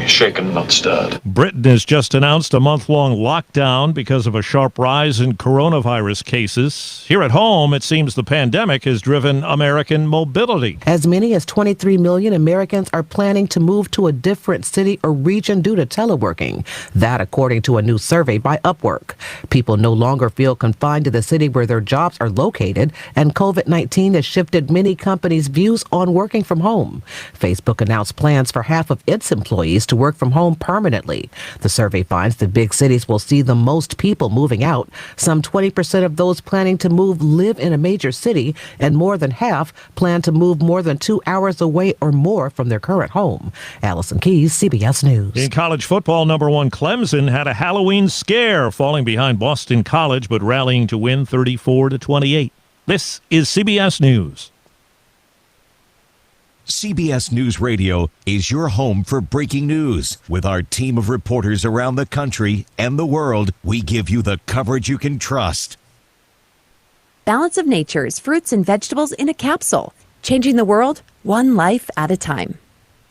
shaken, not stirred. Britain has just announced a month-long lockdown because of a sharp rise in coronavirus cases. Here at home, it seems the pandemic has driven American mobility. As many as 23 million Americans are planning to move to a different city or region due to teleworking. That according to a new survey by Upwork. People no longer feel confined to the city where their jobs are located, and COVID-19 has shifted many companies' views on working from home. Facebook announced plans for half of its employees to work from home permanently. The survey finds that big cities will see the most people moving out. Some 20% of those planning to move live in a major city, and more than half plan to move more than 2 hours away or more from their current home. Allison Keyes, CBS News. In college football, number 1 Clemson had a Halloween scare, falling behind Boston College but rallying to win 34-28. This is CBS News. CBS News Radio is your home for breaking news. With our team of reporters around the country and the world, we give you the coverage you can trust. Balance of Nature's fruits and vegetables in a capsule, changing the world one life at a time.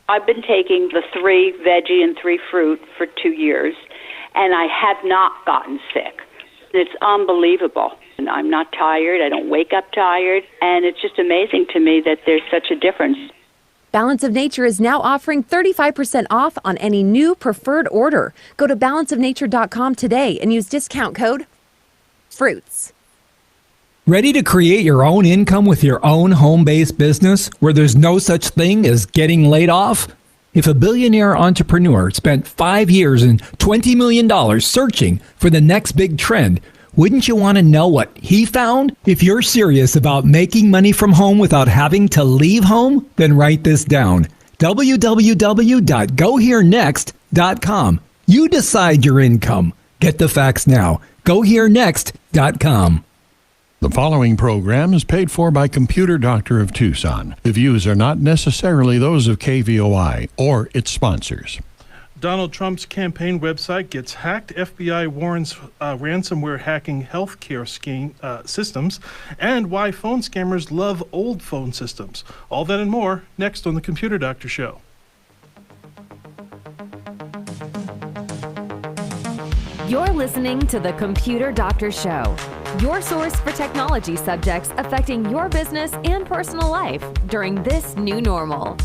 I've been taking the 3 veggie and 3 fruit for 2 years, and I have not gotten sick. It's unbelievable. And I'm not tired. I don't wake up tired. And it's just amazing to me that there's such a difference. Balance of Nature is now offering 35% off on any new preferred order. Go to balanceofnature.com today and use discount code FRUITS. Ready to create your own income with your own home-based business where there's no such thing as getting laid off? If a billionaire entrepreneur spent 5 years and $20 million searching for the next big trend, wouldn't you want to know what he found? If you're serious about making money from home without having to leave home, then write this down. www.goherenext.com. You decide your income. Get the facts now. Goherenext.com. The following program is paid for by Computer Doctor of Tucson. The views are not necessarily those of KVOI or its sponsors. Donald Trump's campaign website gets hacked. FBI warns ransomware hacking healthcare systems, and why phone scammers love old phone systems. All that and more next on the Computer Doctor Show. You're listening to the Computer Doctor Show, your source for technology subjects affecting your business and personal life during this new normal.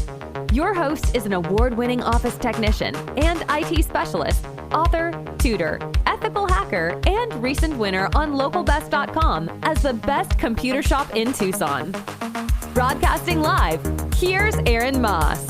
Your host is an award-winning office technician and IT specialist, author, tutor, ethical hacker, and recent winner on localbest.com as the best computer shop in Tucson. Broadcasting live, here's Aaron Moss.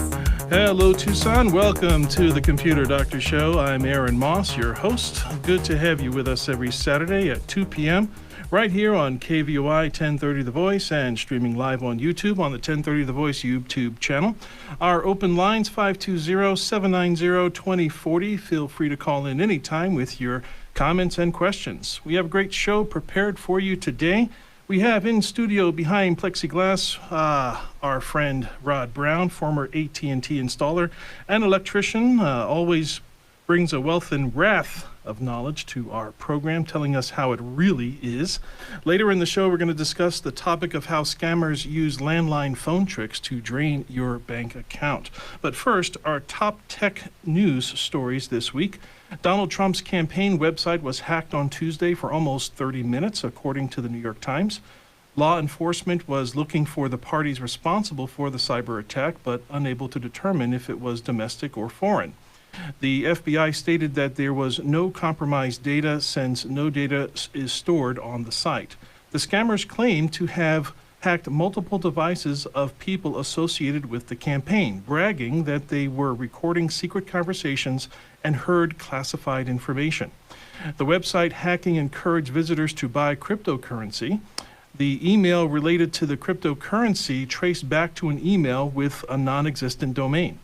Hello, Tucson. Welcome to the Computer Doctor Show. I'm Aaron Moss, your host. Good to have you with us every Saturday at 2 p.m. right here on KVOI 1030 The Voice and streaming live on YouTube on the 1030 The Voice YouTube channel. Our open lines 520-790-2040. Feel free to call in anytime with your comments and questions. We have a great show prepared for you today. We have in studio behind plexiglass our friend Rod Brown, former AT&T installer and electrician, always brings a wealth and wrath of knowledge to our program, telling us how it really is. Later in the show, we're going to discuss the topic of how scammers use landline phone tricks to drain your bank account. But first, our top tech news stories this week. Donald Trump's campaign website was hacked on Tuesday for almost 30 minutes, according to the New York Times. Law enforcement was looking for the parties responsible for the cyber attack, but unable to determine if it was domestic or foreign. The FBI stated that there was no compromised data since no data is stored on the site. The scammers claim to have hacked multiple devices of people associated with the campaign, bragging that they were recording secret conversations and heard classified information. The website hacking encouraged visitors to buy cryptocurrency. The email related to the cryptocurrency traced back to an email with a non-existent domain.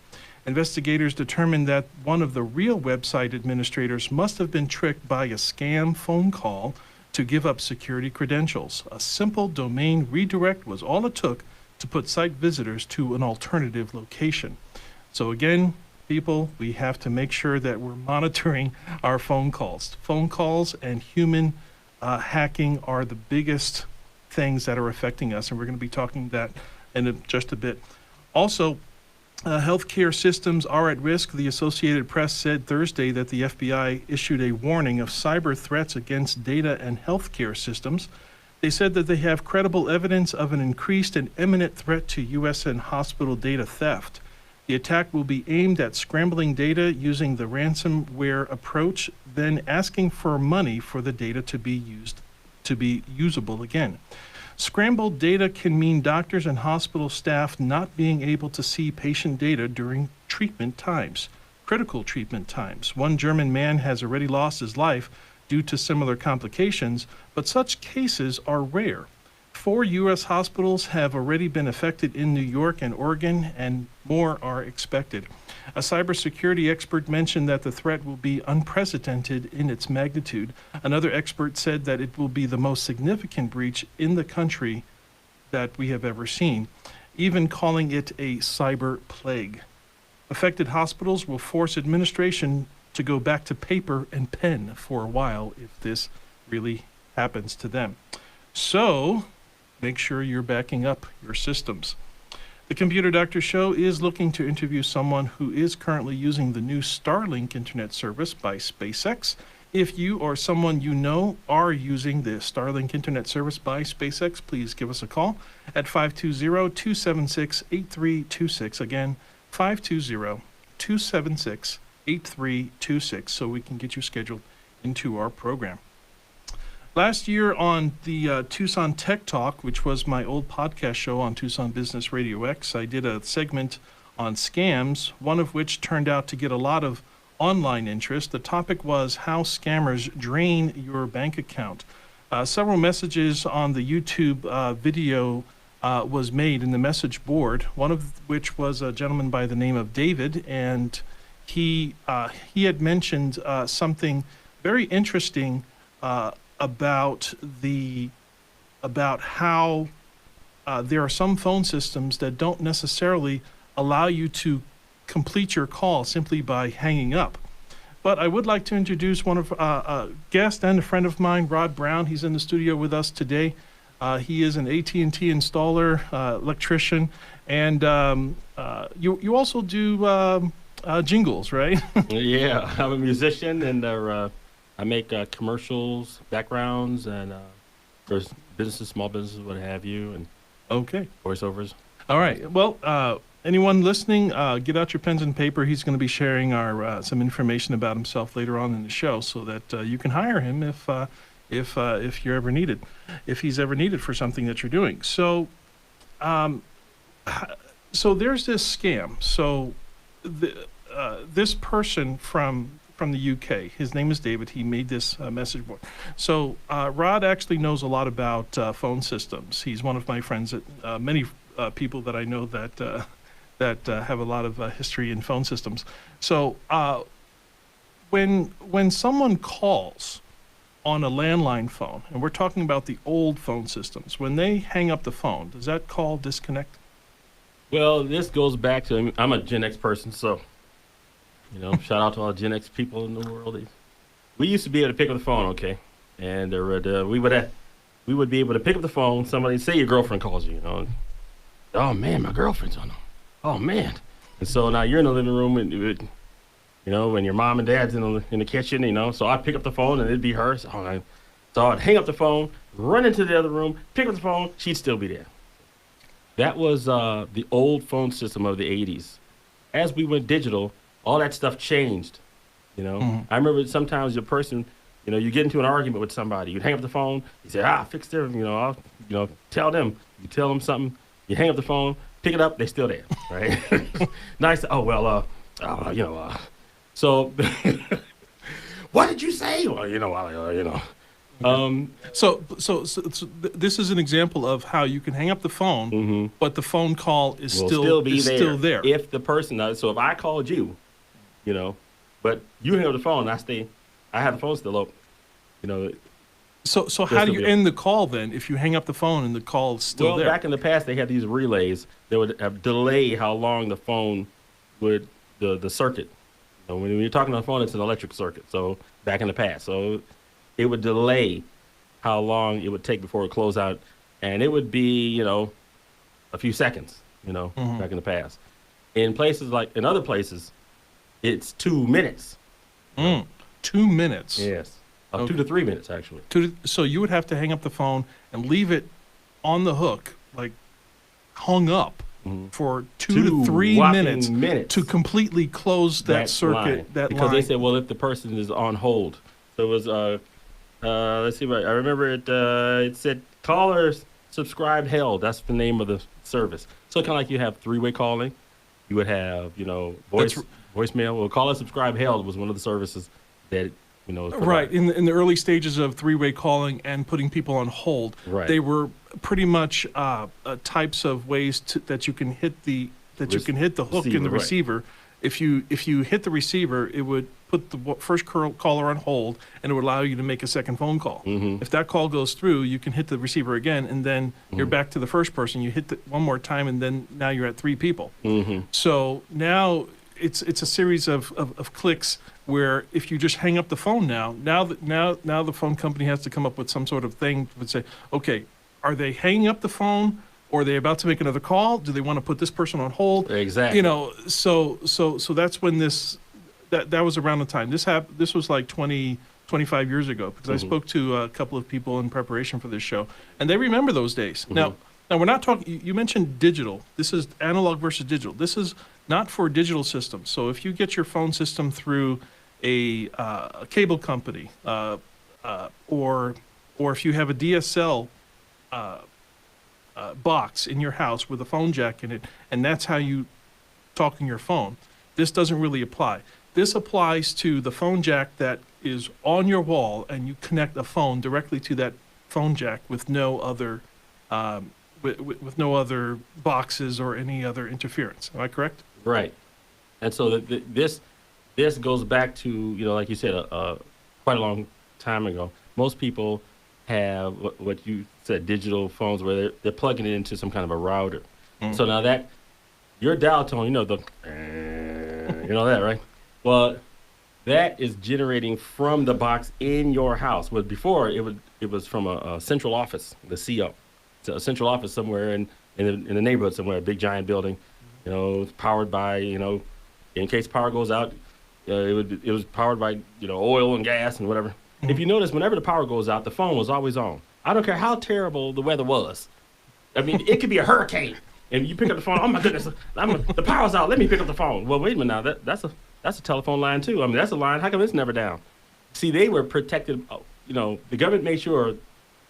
Investigators determined that one of the real website administrators must have been tricked by a scam phone call to give up security credentials. A simple domain redirect was all it took to put site visitors to an alternative location. So again, people, we have to make sure that we're monitoring our phone calls. Phone calls and human hacking are the biggest things that are affecting us, and we're going to be talking that in just a bit. Also, Healthcare systems are at risk. The Associated Press said Thursday that the FBI issued a warning of cyber threats against data and healthcare systems. They said that they have credible evidence of an increased and imminent threat to U.S. and hospital data theft. The attack will be aimed at scrambling data using the ransomware approach, then asking for money for the data to be usable again. Scrambled data can mean doctors and hospital staff not being able to see patient data during treatment times, critical treatment times. One German man has already lost his life due to similar complications, but such cases are rare. 4 U.S. hospitals have already been affected in New York and Oregon, and more are expected. A cybersecurity expert mentioned that the threat will be unprecedented in its magnitude. Another expert said that it will be the most significant breach in the country that we have ever seen, even calling it a cyber plague. Affected hospitals will force administration to go back to paper and pen for a while if this really happens to them. So, make sure you're backing up your systems. The Computer Doctor Show is looking to interview someone who is currently using the new Starlink internet service by SpaceX. If you or someone you know are using the Starlink internet service by SpaceX, please give us a call at 520-276-8326. Again, 520-276-8326, so we can get you scheduled into our program. Last year on the Tucson Tech Talk, which was my old podcast show on Tucson Business Radio X, I did a segment on scams, one of which turned out to get a lot of online interest. The topic was how scammers drain your bank account. Several messages on the YouTube video was made in the message board, one of which was a gentleman by the name of David, and he had mentioned something very interesting about how there are some phone systems that don't necessarily allow you to complete your call simply by hanging up. But I would like to introduce one of a guest and a friend of mine, Rod Brown. He's in the studio with us today. He is an AT&T installer, electrician, and you also do jingles, right? Yeah, I'm a musician, and I make commercials, backgrounds, and for businesses, small businesses, what have you, and voiceovers. All right. Well, Anyone listening, get out your pens and paper. He's going to be sharing some information about himself later on in the show, so that you can hire him if you're ever needed, if he's ever needed for something that you're doing. So, so there's this scam. So, this person from the UK, his name is David. He made this message board. So, Rod actually knows a lot about phone systems. He's one of my friends. Many people that I know that have a lot of history in phone systems. So, when someone calls on a landline phone, and we're talking about the old phone systems, when they hang up the phone, does that call disconnect? Well, this goes back to, I'm a Gen X person, so, shout out to all Gen X people in the world. We used to be able to pick up the phone, okay? And we would be able to pick up the phone, somebody, say your girlfriend calls you, oh man, my girlfriend's on. Oh man. And so now you're in the living room, and when your mom and dad's in the kitchen, so I'd pick up the phone and it'd be her. So I'd hang up the phone, run into the other room, pick up the phone, she'd still be there. That was the old phone system of the 80s. As we went digital, all that stuff changed, I remember sometimes your person, you get into an argument with somebody, you'd hang up the phone, you say, fix their, I'll, tell them, you tell them something, you hang up the phone, pick it up, they're still there, right? Nice. Oh, well, so what did you say? Well, So this is an example of how you can hang up the phone, but the phone call is still there. If the person, so if I called you, but you hang up the phone, I have the phone still open, So how do you end the call then if you hang up the phone and the call is still there? Well, back in the past, they had these relays that would delay how long the phone would, the circuit. When you're talking on the phone, it's an electric circuit. So back in the past, so it would delay how long it would take before it closed out. And it would be, a few seconds, back in the past. In other places, it's 2 minutes. 2 minutes. Yes. 2 to 3 minutes, actually. So you would have to hang up the phone and leave it on the hook, like hung up for 2 to 3 minutes to completely close that circuit, that because line. they said, well, if the person is on hold. So it was, let's see, I remember it said callers subscribe held. That's the name of the service. So kind of like you have three-way calling. You would have, voicemail. Well, caller subscribe held was one of the services that, was right. In the early stages of three-way calling and putting people on hold, they were pretty much types of ways that you can hit the hook in the receiver. If you hit the receiver, it would put the first caller on hold, and it would allow you to make a second phone call. If that call goes through, you can hit the receiver again, and then you're back to the first person. You hit it one more time, and then now you're at 3 people. So now it's a series of clicks where if you just hang up the phone now the phone company has to come up with some sort of thing that would say, okay, are they hanging up the phone? Or are they about to make another call? Do they want to put this person on hold? Exactly. So that's when that was around the time. This was like 25 years ago, because I spoke to a couple of people in preparation for this show, and they remember those days. Now we're not talking, you mentioned digital. This is analog versus digital. This is not for digital systems. So if you get your phone system through a cable company, or if you have a DSL box in your house with a phone jack in it, and that's how you talk on your phone, this doesn't really apply. This applies to the phone jack that is on your wall, and you connect a phone directly to that phone jack with no other with no other boxes or any other interference. Am I correct? Right. And so this goes back to, like you said, quite a long time ago. Most people have what you said, digital phones, where they're plugging it into some kind of a router. So now that your dial tone, that, right? Well, that is generating from the box in your house. Well, before it was from a central office, the CO. It's a central office somewhere in the neighborhood somewhere, a big giant building. It's powered by, in case power goes out, it was powered by oil and gas and whatever. If you notice, whenever the power goes out, the phone was always on. I don't care how terrible the weather was. I mean, it could be a hurricane, and you pick up the phone. Oh my goodness, the power's out. Let me pick up the phone. Well, wait a minute now. That's a telephone line too. I mean, that's a line. How come it's never down? See, they were protected. The government made sure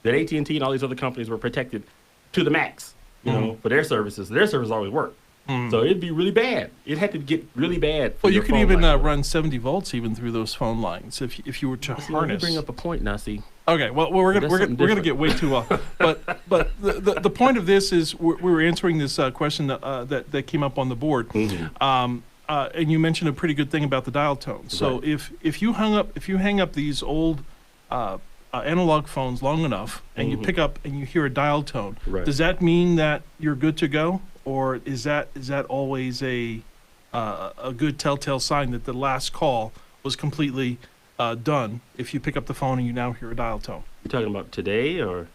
that AT&T and all these other companies were protected to the max. For their services. Their services always work. So it'd be really bad. It had to get really bad. Well, you could even run 70 volts even through those phone lines if you were to harness. You bring up a point now. See. Okay. Well, we're gonna get way too off. But the point of this is we were answering this question that came up on the board. And you mentioned a pretty good thing about the dial tone. So if you hang up these old analog phones long enough, and you pick up and you hear a dial tone, does that mean that you're good to go? Or is that always a good telltale sign that the last call was completely done if you pick up the phone and you now hear a dial tone? You're talking about today or?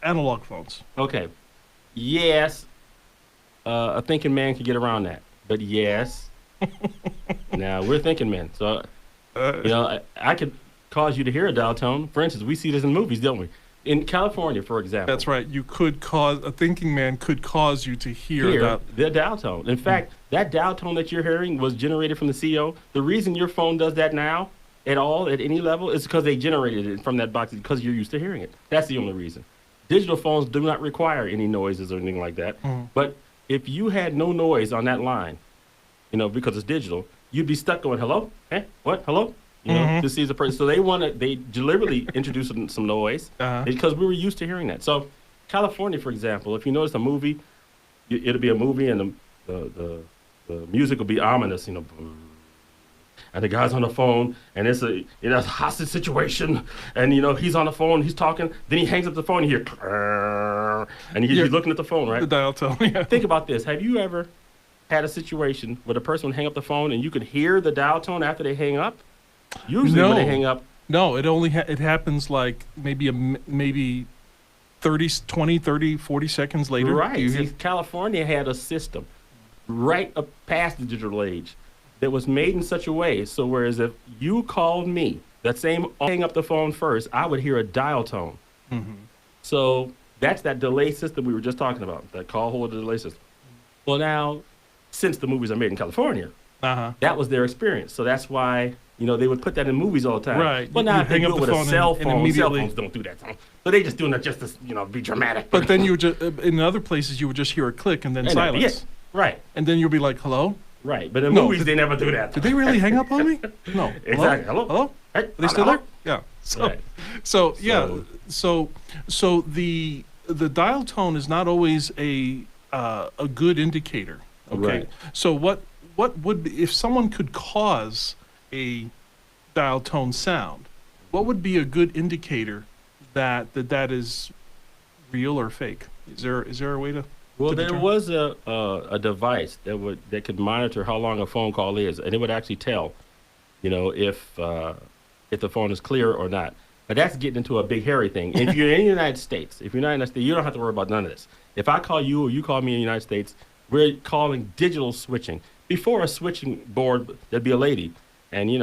Analog phones. Okay. Yes. A thinking man could get around that. But yes. Now, we're thinking men. So, I could cause you to hear a dial tone. For instance, we see this in movies, don't we? In California, for example. That's right. A thinking man could cause you to hear the dial tone. In fact, that dial tone that you're hearing was generated from the CO. The reason your phone does that now at any level is because they generated it from that box because you're used to hearing it. That's the only reason. Digital phones do not require any noises or anything like that. But if you had no noise on that line, because it's digital, you'd be stuck going, hello? Eh? What? Hello? To see the person. So they deliberately introduced some noise because we were used to hearing that. So California, for example, if you notice a movie, it'll be a movie and the music will be ominous, and the guy's on the phone and it's a hostage situation, and he's on the phone, he's talking, then he hangs up the phone and you hear and he's looking at the phone, right? The dial tone. Yeah. Think about this. Have you ever had a situation where the person would hang up the phone and you could hear the dial tone after they hang up? Usually when they hang up. No, it only it happens like maybe 20, 30, 40 seconds later. Right. California had a system right up past the digital age that was made in such a way. So whereas if you called me, that same hang up the phone first, I would hear a dial tone. Mm-hmm. So that's that delay system we were just talking about, that call holder delay system. Well, now, since the movies are made in California, that was their experience. So that's why, they would put that in movies all the time. Right. But now You they hang do up it the with a phone cell and phone. Cell immediately- phones don't do that. So they just doing it just to, be dramatic. But then you would just, in other places, you would just hear a click and then And silence. yes, right. And then you'll be like, hello? Right. But in No, movies, they never do that. Did they really hang up on me? No. Exactly. Hello? Hello? Hey, Are they still hello? there? Yeah. So, Right. so the dial tone is not always a good indicator. Okay. Right. So what would be, if someone could cause a dial tone sound, what would be a good indicator that is real or fake? Is there a way to? Well, to there determine? was a device that could monitor how long a phone call is, and it would actually tell, if the phone is clear or not. But that's getting into a big hairy thing. If you're in the United States, you don't have to worry about none of this. If I call you or you call me in the United States, we're calling digital switching. Before a switching board, there'd be a lady, and you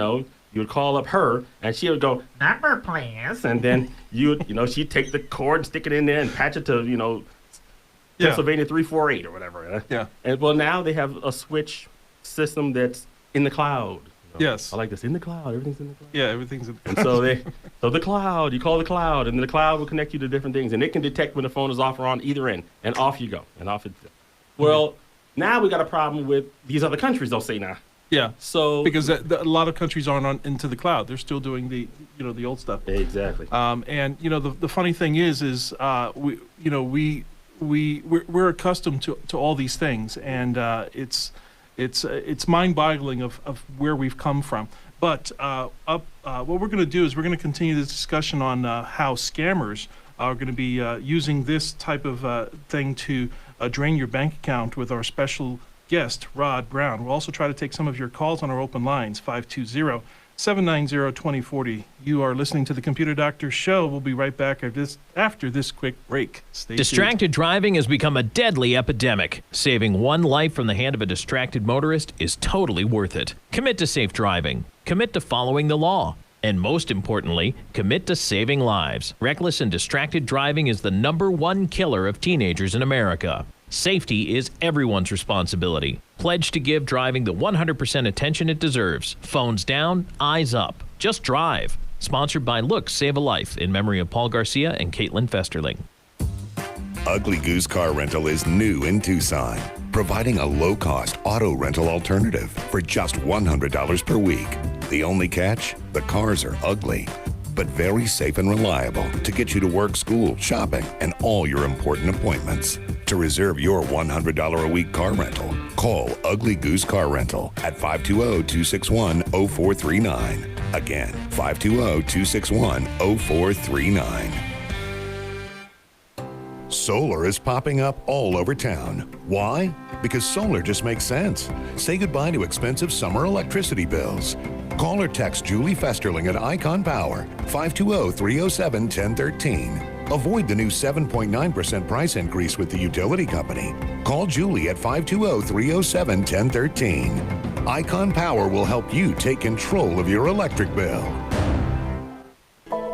would call up her, and she would go, number please, and then she'd take the cord and stick it in there and patch it to Pennsylvania 348 or whatever. Yeah. And well, now they have a switch system that's in the cloud. Yes. I like this, in the cloud. Everything's in the cloud. Yeah, everything's. And so the cloud, you call the cloud, and then the cloud will connect you to different things, and it can detect when the phone is off or on either end, and off you go, and off it. Well, now we got a problem with these other countries. They'll say now. Yeah. So Because a lot of countries aren't on into the cloud. They're still doing the old stuff. exactly. And the funny thing is we're accustomed to all these things, and it's mind-boggling of where we've come from. But what we're going to do is we're going to continue this discussion on how scammers are going to be using this type of thing to drain your bank account with our special guest, Rod Brown. We'll also try to take some of your calls on our open lines, 520-790-2040. You are listening to the Computer Doctor Show. We'll be right back after this quick break. Stay tuned. Distracted driving has become a deadly epidemic. Saving one life from the hand of a distracted motorist is totally worth it. Commit to safe driving. Commit to following the law. And most importantly, commit to saving lives. Reckless and distracted driving is the #1 killer of teenagers in America. Safety is everyone's responsibility. Pledge to give driving the 100% attention it deserves. Phones down, eyes up. Just drive. Sponsored by Look Save a Life in memory of Paul Garcia and Caitlin Festerling. Ugly Goose Car Rental is new in Tucson, providing a low-cost auto rental alternative for just $100 per week. The only catch? The cars are ugly, but very safe and reliable to get you to work, school, shopping, and all your important appointments. To reserve your $100 a week car rental, call Ugly Goose Car Rental at 520-261-0439. Again, 520-261-0439. Solar is popping up all over town. Why? Because solar just makes sense. Say goodbye to expensive summer electricity bills. Call or text Julie Festerling at Icon Power, 520-307-1013. Avoid the new 7.9% price increase with the utility company. Call Julie at 520-307-1013. Icon Power will help you take control of your electric bill.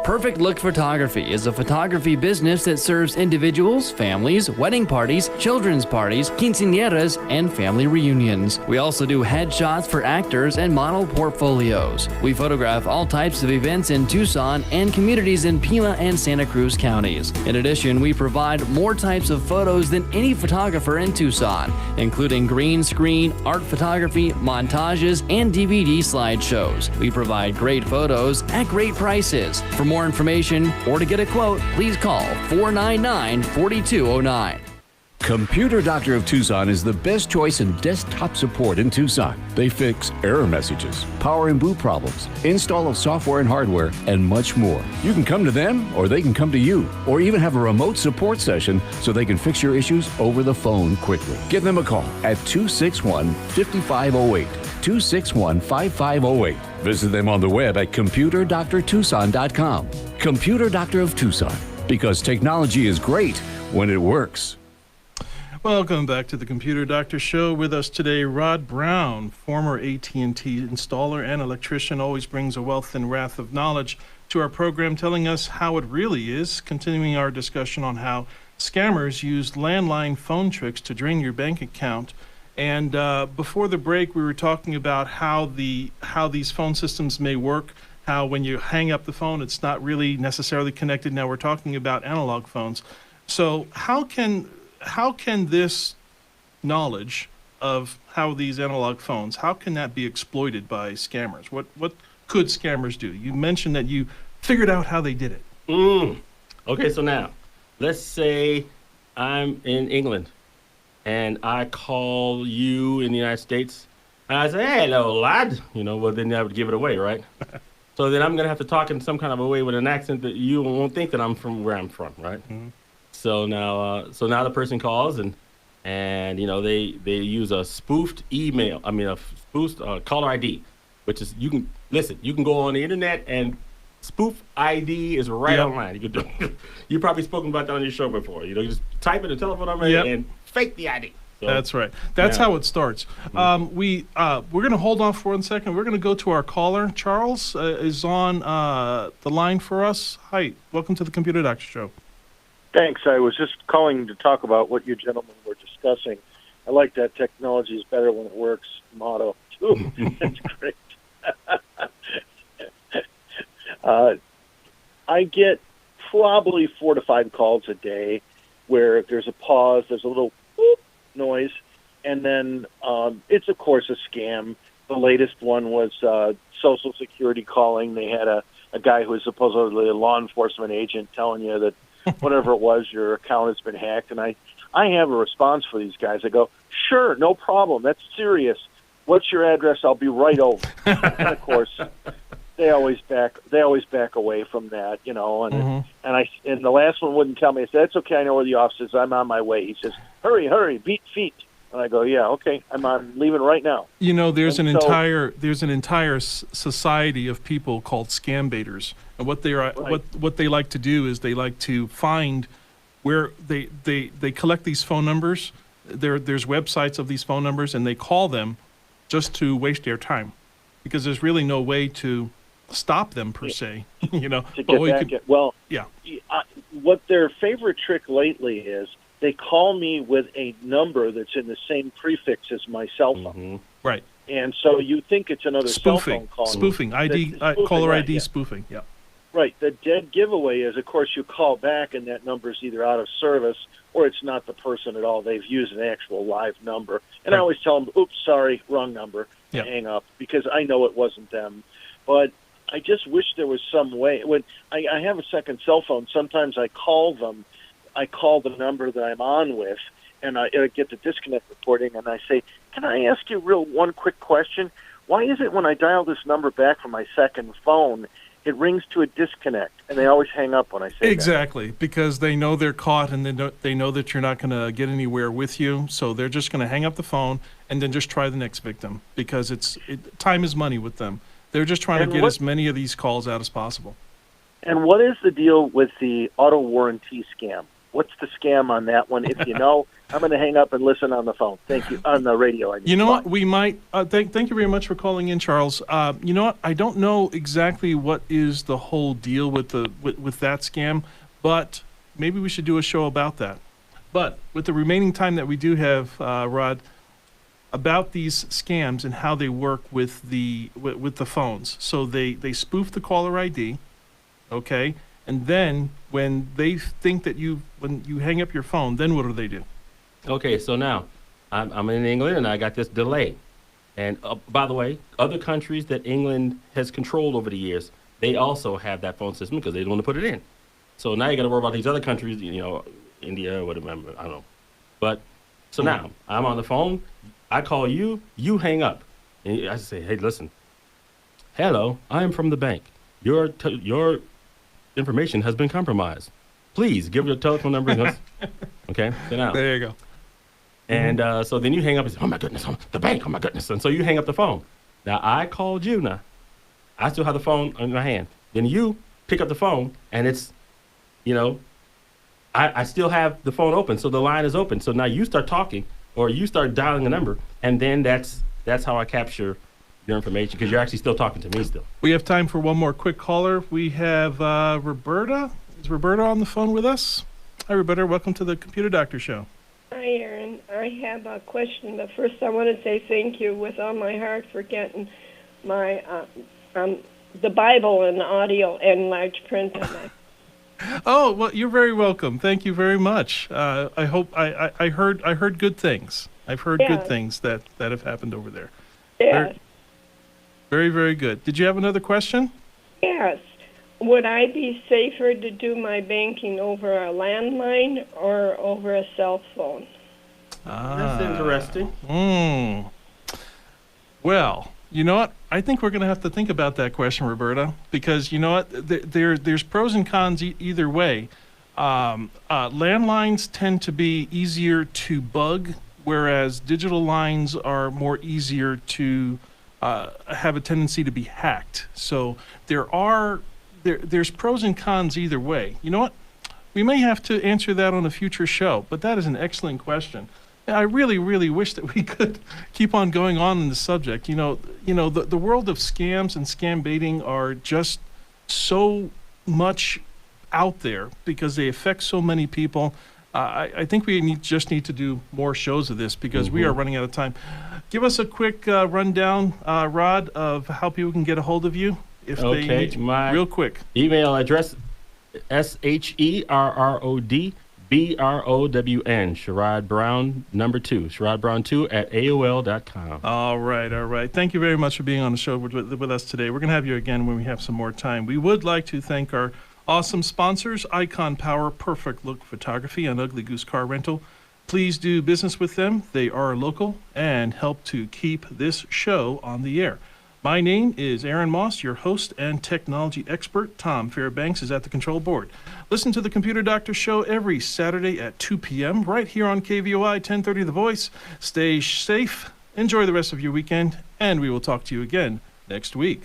Perfect Look Photography is a photography business that serves individuals, families, wedding parties, children's parties, quinceañeras, and family reunions. We also do headshots for actors and model portfolios. We photograph all types of events in Tucson and communities in Pima and Santa Cruz counties. In addition, we provide more types of photos than any photographer in Tucson, including green screen, art photography, montages, and DVD slideshows. We provide great photos at great prices. For more information or to get a quote, please call 499-4209. Computer Doctor of Tucson is the best choice in desktop support in Tucson. They fix error messages, power and boot problems, install of software and hardware, and much more. You can come to them or they can come to you, or even have a remote support session so they can fix your issues over the phone quickly. Give them a call at 261-5508, 261-5508. Visit them on the web at computerdoctortucson.com. Computer Doctor of Tucson, because technology is great when it works. Welcome back to the Computer Doctor Show. With us today, Rod Brown, former AT&T installer and electrician, always brings a wealth and wrath of knowledge to our program, telling us how it really is, continuing our discussion on how scammers use landline phone tricks to drain your bank account. And before the break, we were talking about how these phone systems may work, how when you hang up the phone, it's not really necessarily connected. Now we're talking about analog phones. So how can this knowledge of how these analog phones, how can that be exploited by scammers? What could scammers do? You mentioned that you figured out how they did it. Okay, so now, let's say I'm in England, and I call you in the United States, and I say, hey, hello, lad. Well, then I would give it away, right? So then I'm going to have to talk in some kind of a way with an accent that you won't think that I'm from where I'm from, right? Mm-hmm. So now the person calls and they use a spoofed email. A spoofed caller ID, which is you can go on the internet and spoof ID is right online. You can do. You've probably spoken about that on your show before. You just type in a telephone number and fake the ID. So, that's right. That's how it starts. Mm-hmm. We're going to hold off for 1 second. We're going to go to our caller. Charles is on the line for us. Hi, welcome to the Computer Doctor Show. Thanks. I was just calling to talk about what you gentlemen were discussing. I like that technology is better when it works motto, too. That's great. I get probably 4 to 5 calls a day where if there's a pause, there's a little boop noise, and then it's, of course, a scam. The latest one was Social Security calling. They had a guy who was supposedly a law enforcement agent telling you that whatever it was, your account has been hacked. And I have a response for these guys. I go, sure, no problem. That's serious. What's your address? I'll be right over. And of course, they always back away from that, And mm-hmm. and the last one wouldn't tell me. I said, that's okay. I know where the office is. I'm on my way. He says, hurry, beat feet. And I go, yeah, okay. I'm leaving right now. There's an entire society of people called scam baiters, and what they like to do is they like to find where they collect these phone numbers. There's websites of these phone numbers, and they call them just to waste their time, because there's really no way to stop them per se. To get back at, well, yeah. What their favorite trick lately is, they call me with a number that's in the same prefix as my cell phone. Mm-hmm. Right. And so you think it's another cell phone call. Spoofing. Caller ID spoofing. Yeah. Right. The dead giveaway is, of course, you call back and that number's either out of service or it's not the person at all. They've used an actual live number. And right. I always tell them, oops, sorry, wrong number. Yep. Hang up, because I know it wasn't them. But I just wish there was some way. When I have a second cell phone, sometimes I call them. I call the number that I'm on with, and I get the disconnect recording, and I say, can I ask you one quick question? Why is it when I dial this number back from my second phone, it rings to a disconnect, and they always hang up when I say exactly, because they know they're caught, and they know that you're not going to get anywhere with you, so they're just going to hang up the phone and then just try the next victim, because time is money with them. They're just trying to get as many of these calls out as possible. And what is the deal with the auto warranty scam? What's the scam on that one? If you know, I'm going to hang up and listen on the phone. Thank you. On the radio. What? We might. Thank you very much for calling in, Charles. What? I don't know exactly what is the whole deal with that scam, but maybe we should do a show about that. But with the remaining time that we do have, Rod, about these scams and how they work with the phones. So they spoof the caller ID, okay? And then when they think that when you hang up your phone, then what do they do? Okay, so now I'm in England and I got this delay. And by the way, other countries that England has controlled over the years, they also have that phone system because they don't want to put it in. So now you got to worry about these other countries, India, whatever, I don't know. But so now I'm on the phone, I call you, you hang up. And I say, hey, listen, hello, I am from the bank. Your information has been compromised. Please give your telephone number. Okay, so now. There you go. And so then you hang up and say, oh my goodness, the bank, oh my goodness. And so you hang up the phone. Now I called you now. I still have the phone in my hand. Then you pick up the phone and it's, I still have the phone open, so the line is open. So now you start talking, or you start dialing a number, and then that's how I capture your information, because you're actually still talking to me still. We have time for one more quick caller. We have Roberta. Is Roberta on the phone with us? Hi, Roberta. Welcome to the Computer Doctor Show. Hi, Aaron. I have a question, but first I want to say thank you with all my heart for getting my the Bible in audio and large print on that. Oh, well, you're very welcome. Thank you very much. I hope I heard good things. I've heard good things that have happened over there. Yes. Very, very good. Did you have another question? Yes. Would I be safer to do my banking over a landline or over a cell phone? That's interesting. Well, you know what? I think we're going to have to think about that question, Roberta, because you know what? There's pros and cons either way. Landlines tend to be easier to bug, whereas digital lines are more easier to have a tendency to be hacked. So there's pros and cons either way. You know what? We may have to answer that on a future show, but that is an excellent question. I really, really wish that we could keep on going on in the subject. The world of scams and scam baiting are just so much out there because they affect so many people. I think we just need to do more shows of this because we are running out of time. Give us a quick rundown, Rod, of how people can get a hold of you if they need to. Real quick. Email address, SHERRODBROWN, Sherrod Brown, number 2, Sherrod Brown 2 at AOL.com. All right. Thank you very much for being on the show with us today. We're going to have you again when we have some more time. We would like to thank our awesome sponsors, Icon Power, Perfect Look Photography, and Ugly Goose Car Rental. Please do business with them. They are local and help to keep this show on the air. My name is Aaron Moss, your host and technology expert. Tom Fairbanks is at the control board. Listen to the Computer Doctor Show every Saturday at 2 p.m. right here on KVOI 1030 The Voice. Stay safe, enjoy the rest of your weekend, and we will talk to you again next week.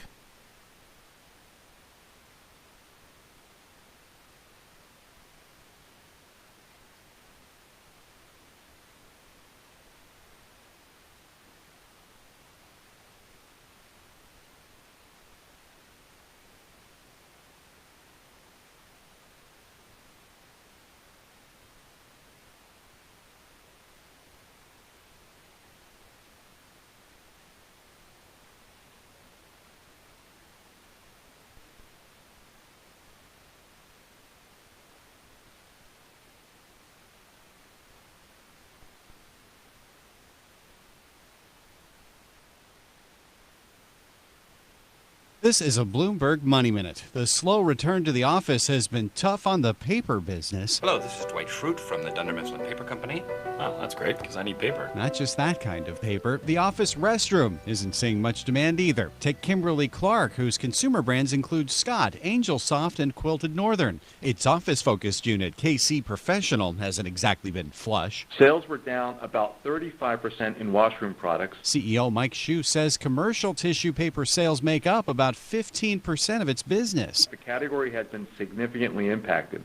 This is a Bloomberg Money Minute. The slow return to the office has been tough on the paper business. Hello, this is Dwight Schrute from the Dunder Mifflin Paper Company. Wow, that's great, because I need paper. Not just that kind of paper. The office restroom isn't seeing much demand either. Take Kimberly-Clark, whose consumer brands include Scott, Angel Soft, and Quilted Northern. Its office-focused unit, KC Professional, hasn't exactly been flush. Sales were down about 35% in washroom products. CEO Mike Hsu says commercial tissue paper sales make up about 15% of its business. The category has been significantly impacted.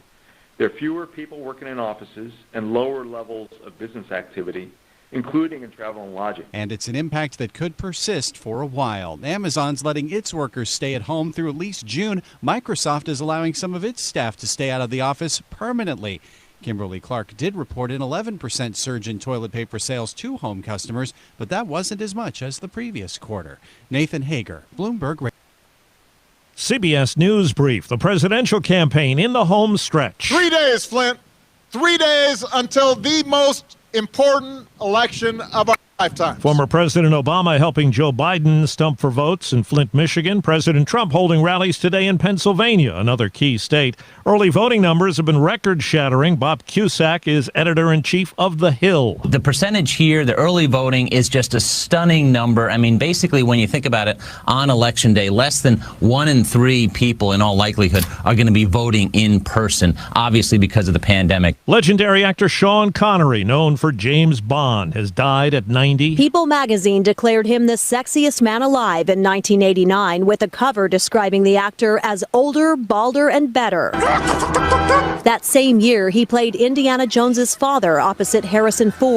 There are fewer people working in offices and lower levels of business activity, including in travel and lodging. And it's an impact that could persist for a while. Amazon's letting its workers stay at home through at least June. Microsoft is allowing some of its staff to stay out of the office permanently. Kimberly-Clark did report an 11% surge in toilet paper sales to home customers, but that wasn't as much as the previous quarter. Nathan Hager, Bloomberg Radio. CBS News Brief. The presidential campaign in the home stretch. 3 days, Flint. 3 days until the most important election of our lifetime. Former President Obama helping Joe Biden stump for votes in Flint, Michigan. President Trump holding rallies today in Pennsylvania, another key state. Early voting numbers have been record-shattering. Bob Cusack is editor-in-chief of The Hill. The percentage here, the early voting, is just a stunning number. I mean, basically, when you think about it, on Election Day, less than 1 in 3 people, in all likelihood, are going to be voting in person, obviously because of the pandemic. Legendary actor Sean Connery, known for James Bond, has died at 90. 90. People magazine declared him the sexiest man alive in 1989 with a cover describing the actor as older, balder, and better. That same year, he played Indiana Jones's father opposite Harrison Ford.